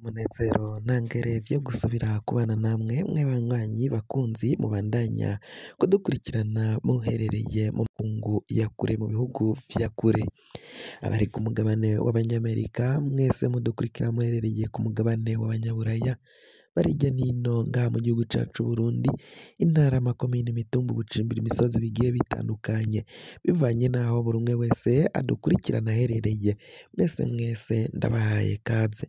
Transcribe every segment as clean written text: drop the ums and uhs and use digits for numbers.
Umunezero ntangere vyo gusubira kubana namwe mwe banywanyi bakunzi mubandanya kudukurikirana muherereye mu makungu ya kure mu bihugu vya kure, abari ku mugabane w'abanyamerika mwese mudukurikira muherereye ku mugabane w'abanyaburaya bari hirya nino ngaha mu gihugu cacu Burundi, intara, amakomine, imitumba, ubucimbiri, imisozi bigiye bitandukanye bivanye n'aho buri umwe wese adukurikirana aherereye. Mwese ndabahaye kaze.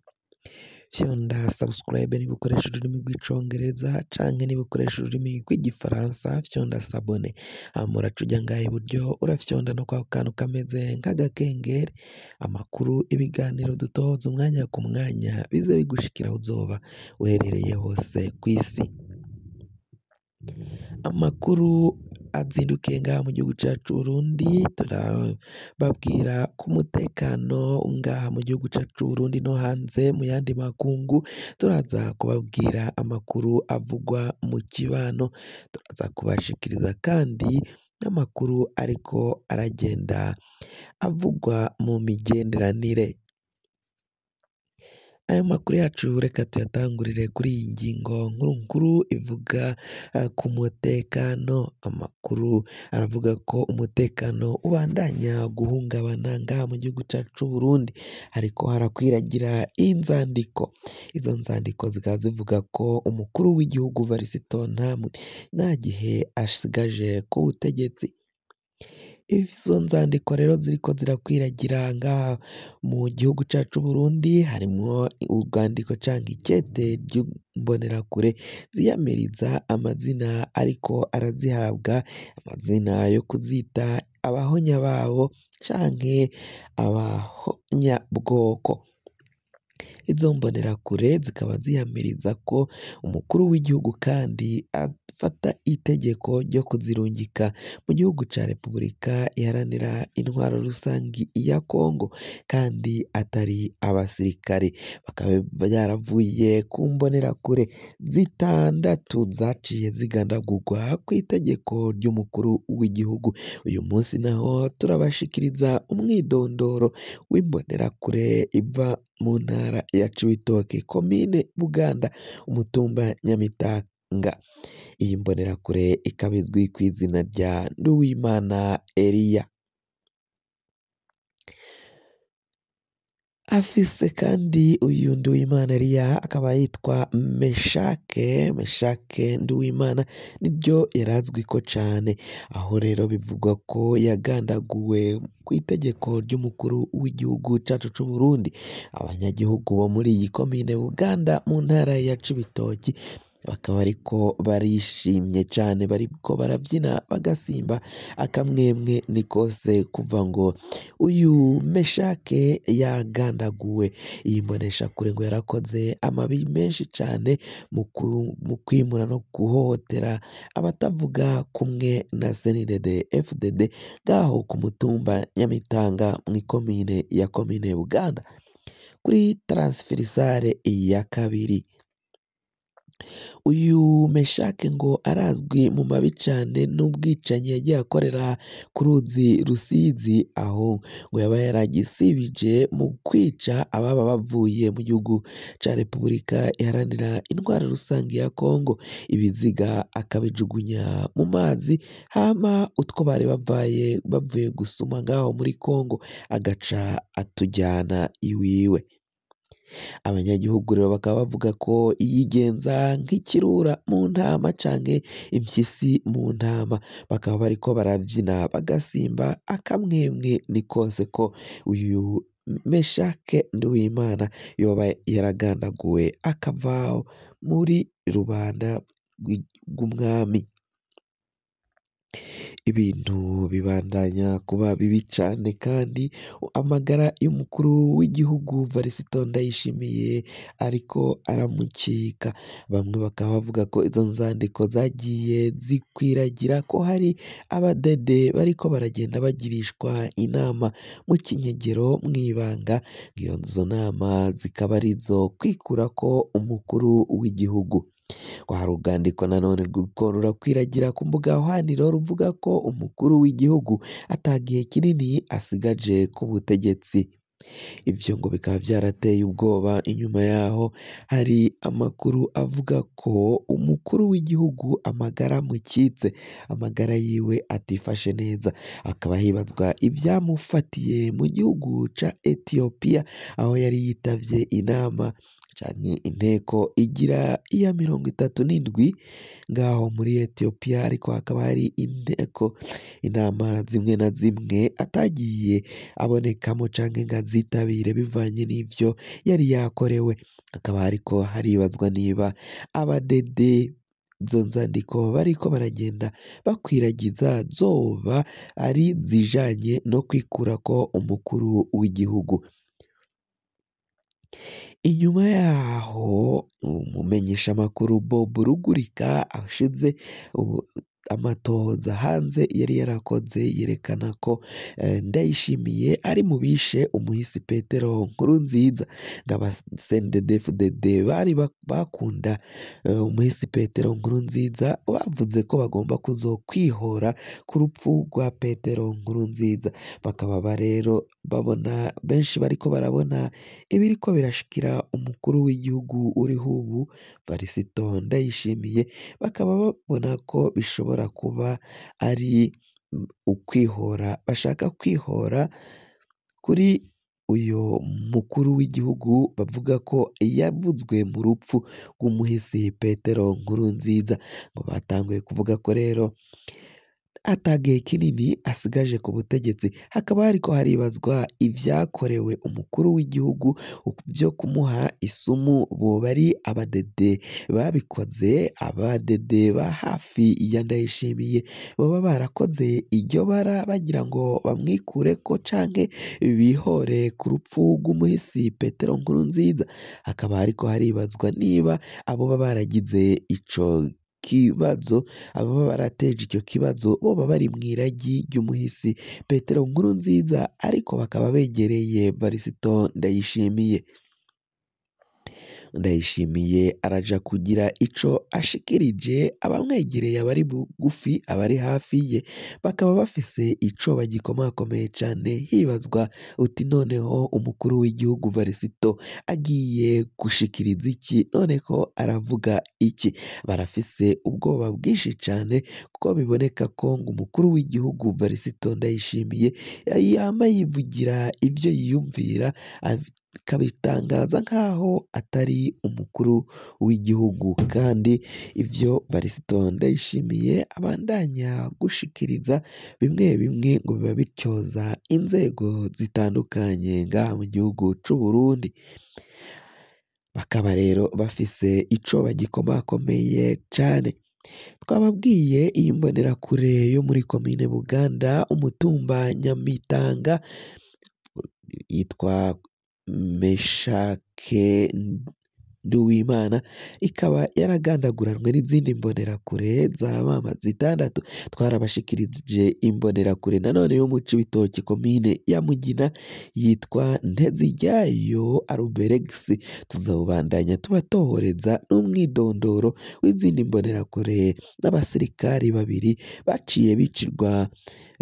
Fyonda subscribe niba ukoresha ururimi rw'icongereza canke niba ukoresha ururimi rw'igifaransa fyonda sabone, hama uraca uja ngaha iburyo urafyonda no kwa kantu kameze nk'agakengeri, amakuru, ibiganiro dutohoza umwanya ku mwanya bize bigushikira aho uzoba uherereye hose kw'isi. Amakuru azindukiye ngaha mu gihugu cacu Burundi, turababwira ku mutekano ngaha mu gihugu cacu Burundi no hanze mu yandi makungu, turaza kubabwira amakuru avugwa mu kibano, turaza kubashikiriza kandi n'amakuru ariko aragenda avugwa mu migenderanire. Ayo makuru yacu reka tuyatangurire kuri iyi ngingo nkuru ivuga ku mutekano. Amakuru aravuga ko umutekano ubandanya guhungabana ngaha mu gihugu cacu Burundi, hariko harakwiragira inzandiko. Izo nzandiko zikaba zivuga ko umukuru w'igihugu Varisito nta gihe asigaje ku butegetsi. Izo nzandiko rero ziriko zirakwiragira ngaha mu gihugu cacu Burundi, harimwo urwandiko canke ikete ry'imbonerakure ziyamiriza amazina ariko arazihabwa, amazina yo kuzita abahonya babo canke abahonyabwoko. Izo mbonerakure zikaba ziyamiriza ko umukuru w'igihugu kandi afata itegeko ryo kuzirungika mu gihugu ca Repubulika iharanira intwaro rusangi ya Kongo kandi atari abasirikare. Bakaba byaravuye ku mbonerakure zitandatu zaciye zigandagurwa kw'itegeko ry'umukuru w'igihugu. Uyu munsi naho turabashikiriza umwidondoro w'imbonerakure iva mu ntara ya Cibitoke, komine Buganda, umutumba Nyamitanga. Iyi mbonerakure ikaba izwi kw'izina rya Nduwimana Elia. Afise kandi uyu Nduwimana Elia akaba yitwa Meshake Nduwimana, niryo yarazwiko cane, aho rero bivugwa ko yagandaguwe kw'itegeko ry'umukuru w'igihugu cacu c'Uburundi. Abanyagihugu bo muri iyi komine Buganda mu ntara ya Cibitoki bakaba ariko barishimye cane, bariko baravyina bagasimba, akamwemwe ni kose kuva ngo uyu Meshake yagandaguwe. Iyi mboneshakure ngo yarakoze amabi menshi cane mu kwimura no guhohotera abatavuga kumwe na CNDD FDD ngaho ku mutumba Nyamitanga mw'ikomine ya komine Buganda kuri transversale ya kabiri. Uyu Meshake ngo arazwi mu mabi cane n'ubwicanyi yagiye akorera ku ruzi Rusizi, aho ngo yaba yaragisibije mu kwica ababa bavuye mu gihugu ca Repubulika iharanira intwaro rusangi ya Kongo, ibiziga akabijugunya mu mazi, hama utwo bari bavuye gusuma ngaho muri Kongo agaca atujyana iwiwe. Abanyagihugu rero bakaba bavuga ko yigenza nk'ikirura mu ntama canke impyisi mu ntama, bakaba bariko baravyina bagasimba, akamwemwe ni kose ko uyu Meshake Nduwimana yoba yaragandaguwe akava muri rubanda rw'umwami. Ibintu bibandanya kuba bibi cane kandi amagara y'umukuru w'igihugu Varisito Ndayishimiye ariko aramukika. Bamwe bakaba bavuga ko izo nzandiko zagiye zikwiragira ko hari abadede bariko baragenda bagirishwa inama mu kinyegero mw'ibanga, izo nama zikaba arizo kwikurako umukuru w'igihugu. Ngo hari urwandiko nanone ruriko rurakwiragira ku mbuga hwaniro ruvuga ko umukuru w'igihugu ata gihe kinini asigaje ku butegetsi. Ivyo ngo bikaba vyarateye ubwoba. Inyuma yaho hari amakuru avuga ko umukuru w'igihugu amagara mukitse, amagara yiwe atifashe neza, hakaba hibazwa ivyamufatiye mu gihugu ca Ethiopia aho yari yitavye inama canke inteko igira iya 37 ngaho muri Ethiopia, ariko hakaba hari inama zimwe na zimwe atagiye abonekamo canke ngo azitabire bivanye n'ivyo yari yakorewe. Hakaba hariko haribazwa niba abadede izo nzandiko bariko baragenda bakwiragiza zoba ari zijanye no kwikurako umukuru w'igihugu. Inyuma yaho umumenyeshamakuru Bob Rugurika ashize amatohoza hanze yari yarakoze yerekana ko Ndayishimiye ari mu bishe umuhisi Petero Nkurunziza, ngo aba CNDD-FDD bari bakunda umuhisi Petero Nkurunziza, bavuze ko bagomba kuzokwihora ku rupfu rwa Petero Nkurunziza. Bakaba rero babona benshi bariko barabona ibiriko birashikira umukuru w'igihugu uriho ubu Varisito Ndayishimiye, bakaba babona ko bishobora kuba ari ukwihora, bashaka kwihora kuri uyu mukuru w'igihugu bavuga ko yavuzwe mu rupfu rw'umuhisi Petero Nkurunziza. Ngo batanguye kuvuga ko rero ata gihe kinini asigaje ku butegetsi, hakaba hariko haribazwa ivyakorewe umukuru w'igihugu vyo kumuha isumu, boba ari abadede babikoze, abadede ba hafi ya Ndayishimiye boba barakoze iryo bara bagira ngo bamwikureko canke bihore ku rupfu rw'umuhisi Petero Nkurunziza. Hakaba hariko haribazwa niba aboba baragize ico kibazo, ababa barateje icyo kibazo boba bari mw'iragi ry'umuhisi Petero Nkurunziza, ariko bakaba begereye Varisito Ndayishimiye. Ndayishimiye araja kugira ico ashikirije abamwegereye, abari bugufi, abari hafi ye bakaba bafise ico bagikomakomeye cane, hibazwa uti noneho umukuru w'igihugu Varisito agiye gushikiriza iki, noneho aravuga iki? Barafise ubwoba bwinshi cane kuko biboneka ko ngo umukuru w'igihugu Varisito Ndayishimiye yama yivugira ivyo yiyumvira, akabitangaza nk'aho atari umukuru w'igihugu, kandi ivyo Varisito Ndayishimiye abandanya gushikiriza bimwe bimwe ngo biba bityoza inzego zitandukanye ngaha mu gihugu c'Uburundi. Bakaba rero bafise ico bagikomakomeye cane. Twababwiye iyi mbonerakure yo muri komine Buganda, umutumba Nyamitanga, yitwa Meshake Nduwimana, ikaba yaragandaguranwe n'izindi mbonerakure za mama zitandatu. Twarabashikirije imbonerakure nanone yo mu Cibitoke komine ya Mugina yitwa Nteziryayo Aruberex. Tuzobandanya tubatohoreza n'umwidondoro w'izindi mbonerakure n'abasirikari babiri baciye bicirwa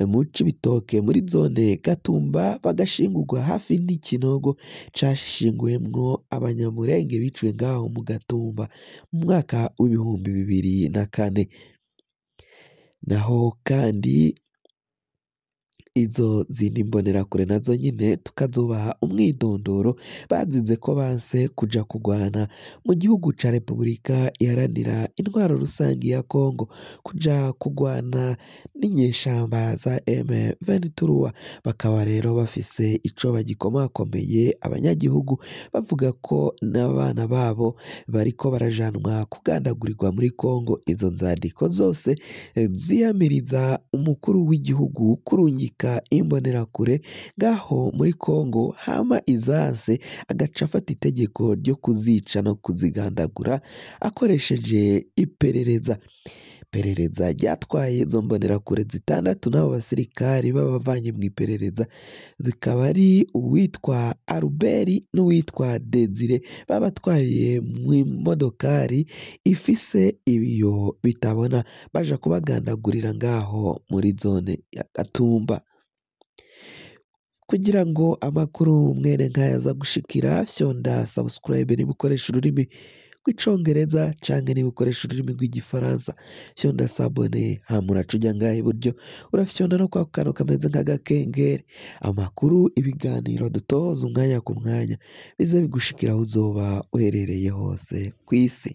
mu Cibitoke muri zone Gatumba, bagashingurwa hafi n'ikinogo cashinguyemwo abanyamurenge biciwe ngaho mu Gatumba mu mwaka w'ibihumbi 2004. Naho kandi izo zindi mbonerakure nazo nyine tukazobaha umwidondoro, bazize ko banse kuja kugwana mu gihugu ca Repubulika iharanira intwaro rusangi ya Kongo, kuja kugwana n'inyeshamba za M23. Bakaba rero bafise ico bagikomakomeye abanyagihugu, bavuga ko n'abana babo bariko barajanwa kugandagurirwa muri Kongo. Izo nzandiko zose ziyamiriza umukuru w'igihugu kurungika imbonerakure ngaho muri Kongo, hama izanse agaca afata itegeko ryo kuzica no kuzigandagura akoresheje iperereza. Iperereza ryatwaye izo mbonerakure zitandatu n'abo basirikari babavanye mu iperereza, zikaba ari uwitwa Albert n'uwitwa Desire, babatwaye mu modokari ifise ibiyo bitabona, baja kubagandagurira ngaho muri zone ya Gatumba. kugira ngo amakuru mwene nk'aya aza gushikira fyonda subscribe niba ukoresha ururimi rw'icongereza canke niba ukoresha ururimi rw'igifaransa fyonda sabone hama uraca uja ngaha iburyo urafyonda no kwako kantu kameze nk'agakengeri amakuru ibiganiro dutoza umwanya ku mwanya bize bigushikira aho uzoba uherereye hose kw'isi.